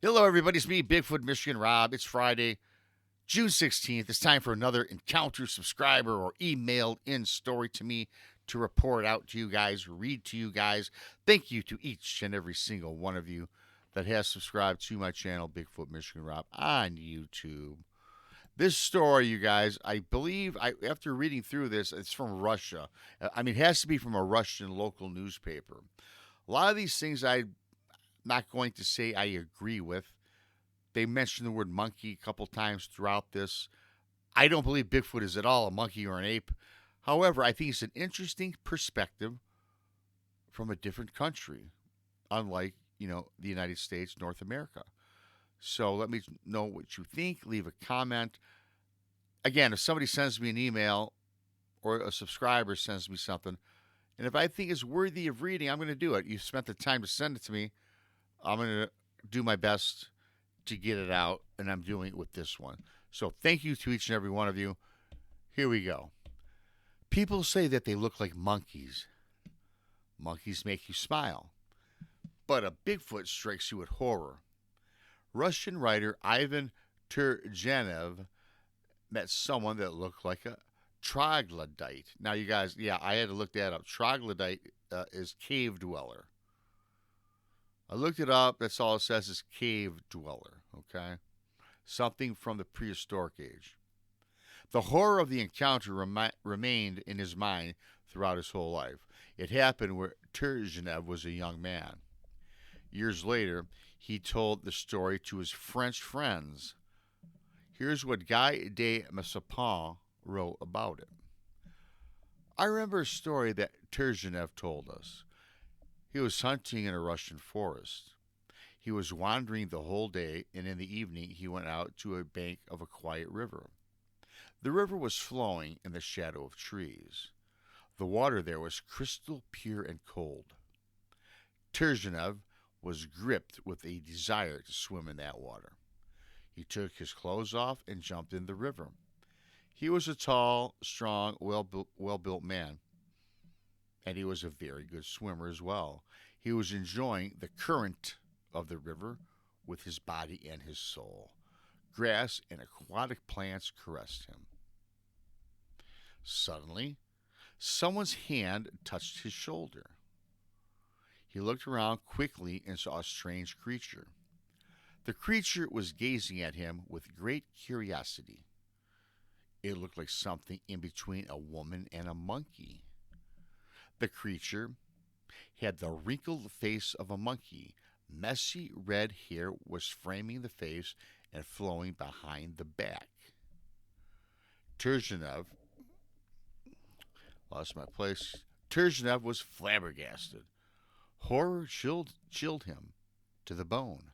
Hello, everybody. It's me, Bigfoot, Michigan Rob. It's Friday, June 16th. It's time for another encounter subscriber or emailed in story to me to report out to you guys, read to you guys. Thank you to each and every single one of you that has subscribed to my channel, Bigfoot, Michigan Rob, on YouTube. This story, you guys, I believe, after reading through this, it's from Russia. It has to be from a Russian local newspaper. A lot of these things I'm not going to say I agree with. They mention the word monkey a couple times throughout this. I don't believe Bigfoot is at all a monkey or an ape. However, I think it's an interesting perspective from a different country, unlike, the United States, North America. So let me know what you think. Leave a comment. Again, if somebody sends me an email or a subscriber sends me something, and if I think it's worthy of reading, I'm going to do it. You spent the time to send it to me. I'm going to do my best to get it out, and I'm doing it with this one. So thank you to each and every one of you. Here we go. People say that they look like monkeys. Monkeys make you smile, but a Bigfoot strikes you with horror. Russian writer Ivan Turgenev met someone that looked like a troglodyte. Now, you guys, I had to look that up. Troglodyte is cave dweller. I looked it up. That's all it says is cave dweller, okay? Something from the prehistoric age. The horror of the encounter remained in his mind throughout his whole life. It happened where Turgenev was a young man. Years later, he told the story to his French friends. Here's what Guy de Massapin wrote about it. I remember a story that Turgenev told us. He was hunting in a Russian forest. He was wandering the whole day, and in the evening he went out to a bank of a quiet river. The river was flowing in the shadow of trees. The water there was crystal pure and cold. Turgenev was gripped with a desire to swim in that water. He took his clothes off and jumped in the river. He was a tall, strong, well-built man, and he was a very good swimmer as well. He was enjoying the current of the river with his body and his soul. Grass and aquatic plants caressed him. Suddenly, someone's hand touched his shoulder. He looked around quickly and saw a strange creature. The creature was gazing at him with great curiosity. It looked like something in between a woman and a monkey. The creature had the wrinkled face of a monkey. Messy red hair was framing the face and flowing behind the back. Turgenev lost my place. Turgenev was flabbergasted. Horror chilled him to the bone.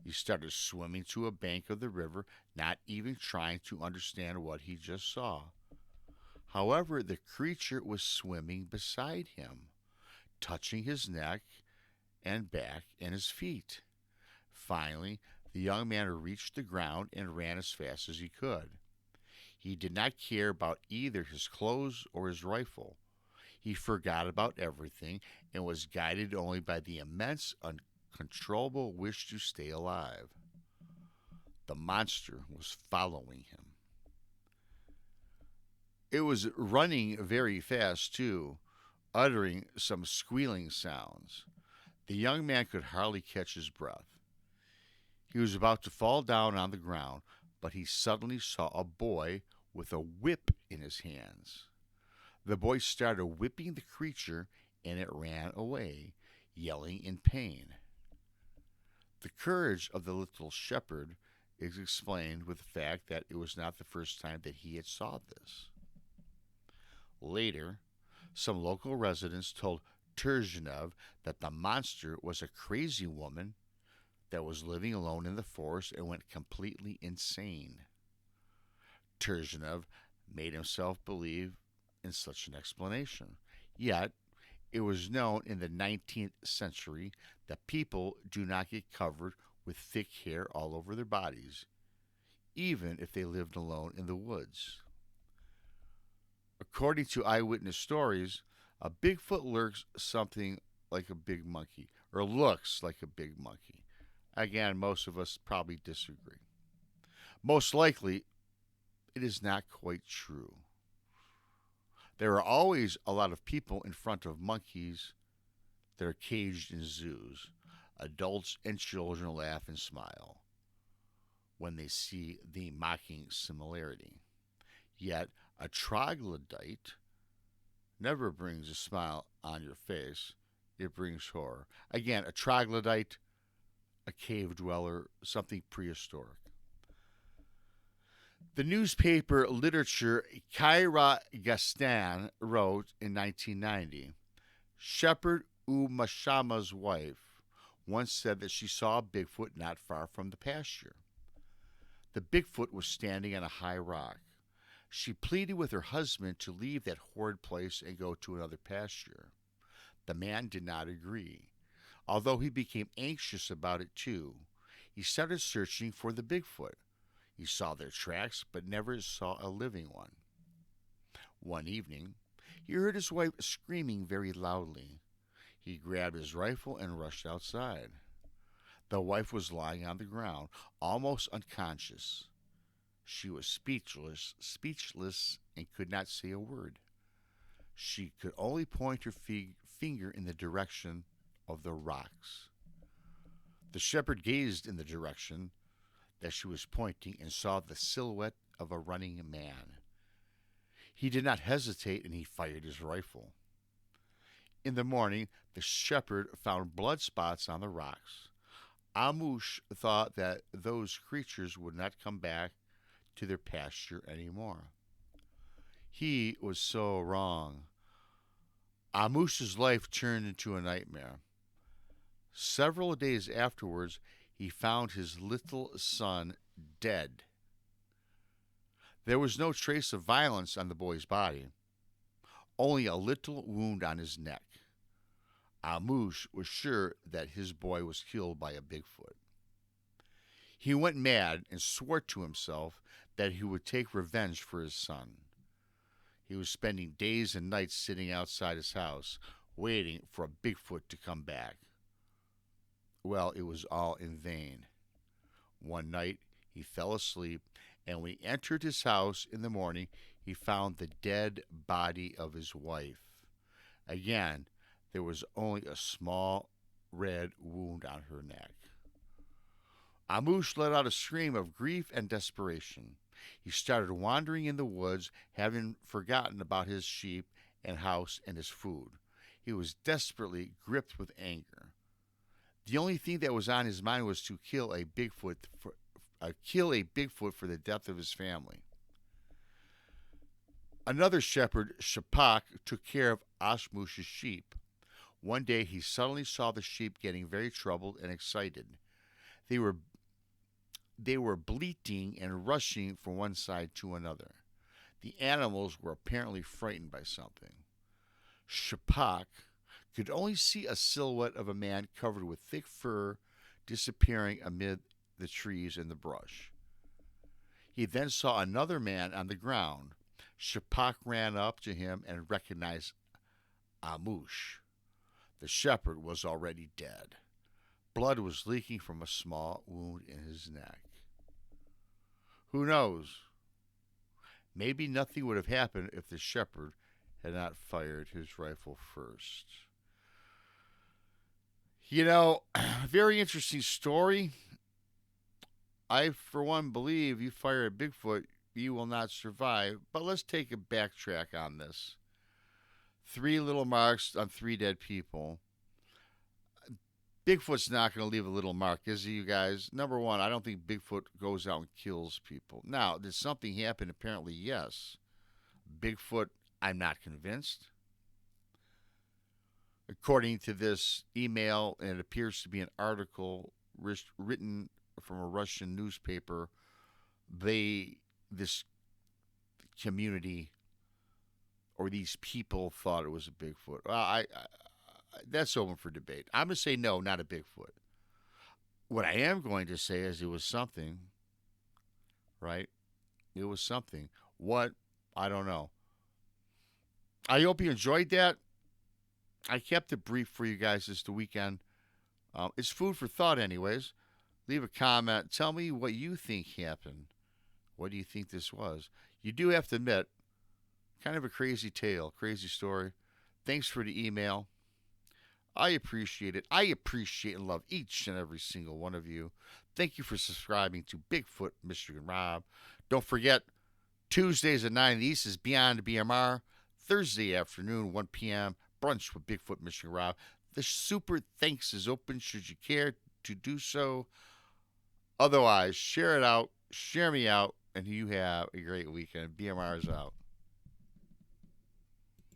He started swimming to a bank of the river, not even trying to understand what he just saw. However, the creature was swimming beside him, touching his neck and back and his feet. Finally, the young man reached the ground and ran as fast as he could. He did not care about either his clothes or his rifle. He forgot about everything and was guided only by the immense, uncontrollable wish to stay alive. The monster was following him. It was running very fast, too, uttering some squealing sounds. The young man could hardly catch his breath. He was about to fall down on the ground, but he suddenly saw a boy with a whip in his hands. The boy started whipping the creature, and it ran away, yelling in pain. The courage of the little shepherd is explained with the fact that it was not the first time that he had saw this. Later, some local residents told Turgenev that the monster was a crazy woman that was living alone in the forest and went completely insane. Turgenev made himself believe in such an explanation. Yet, it was known in the 19th century that people do not get covered with thick hair all over their bodies, even if they lived alone in the woods. According to eyewitness stories, a Bigfoot looks something like a big monkey, or looks like a big monkey. Again, most of us probably disagree. Most likely, it is not quite true. There are always a lot of people in front of monkeys that are caged in zoos. Adults and children laugh and smile when they see the mocking similarity. Yet, a troglodyte never brings a smile on your face, it brings horror. Again, a troglodyte, a cave dweller, something prehistoric. The newspaper literature Kyra Gastan wrote in 1990, Shepherd Umashama's wife once said that she saw a Bigfoot not far from the pasture. The Bigfoot was standing on a high rock. She pleaded with her husband to leave that horrid place and go to another pasture. The man did not agree, although he became anxious about it too. He started searching for the Bigfoot. He saw their tracks, but never saw a living one. One evening, he heard his wife screaming very loudly. He grabbed his rifle and rushed outside. The wife was lying on the ground, almost unconscious. She was speechless, and could not say a word. She could only point her finger in the direction of the rocks. The shepherd gazed in the direction that she was pointing and saw the silhouette of a running man. He did not hesitate, and he fired his rifle. In the morning, the shepherd found blood spots on the rocks. Amush thought that those creatures would not come back to their pasture anymore. He was so wrong. Amush's life turned into a nightmare. Several days afterwards, he found his little son dead. There was no trace of violence on the boy's body, only a little wound on his neck. Amush was sure that his boy was killed by a Bigfoot. He went mad and swore to himself that he would take revenge for his son. He was spending days and nights sitting outside his house, waiting for a Bigfoot to come back. Well, it was all in vain. One night, he fell asleep, and when he entered his house in the morning, he found the dead body of his wife. Again, there was only a small red wound on her neck. Amush let out a scream of grief and desperation. He started wandering in the woods, having forgotten about his sheep and house and his food. He was desperately gripped with anger. The only thing that was on his mind was to kill a Bigfoot for the death of his family. Another shepherd, Shapak, took care of Amush's sheep. One day he suddenly saw the sheep getting very troubled and excited. They were bleating and rushing from one side to another. The animals were apparently frightened by something. Shapak could only see a silhouette of a man covered with thick fur disappearing amid the trees and the brush. He then saw another man on the ground. Shapak ran up to him and recognized Amush. The shepherd was already dead. Blood was leaking from a small wound in his neck. Who knows? Maybe nothing would have happened if the shepherd had not fired his rifle first. You know, very interesting story. I, for one, believe you fire a Bigfoot, you will not survive. But let's take a backtrack on this. 3 little marks on 3 dead people. Bigfoot's not going to leave a little mark, is he, you guys? Number one, I don't think Bigfoot goes out and kills people. Now, did something happen? Apparently, yes. Bigfoot, I'm not convinced. According to this email, and it appears to be an article written from a Russian newspaper, this community or these people thought it was a Bigfoot. Well, that's open for debate. I'm going to say no, not a Bigfoot. What I am going to say is it was something, right? It was something. What? I don't know. I hope you enjoyed that. I kept it brief for you guys this weekend. It's food for thought anyways. Leave a comment. Tell me what you think happened. What do you think this was? You do have to admit, kind of a crazy tale, crazy story. Thanks for the email. I appreciate it. I appreciate and love each and every single one of you. Thank you for subscribing to Bigfoot Michigan Rob. Don't forget, Tuesdays at 9 in the East is Beyond the BMR. Thursday afternoon, 1 p.m., brunch with Bigfoot Michigan Rob. The super thanks is open should you care to do so. Otherwise, share it out, share me out, and you have a great weekend. BMR is out.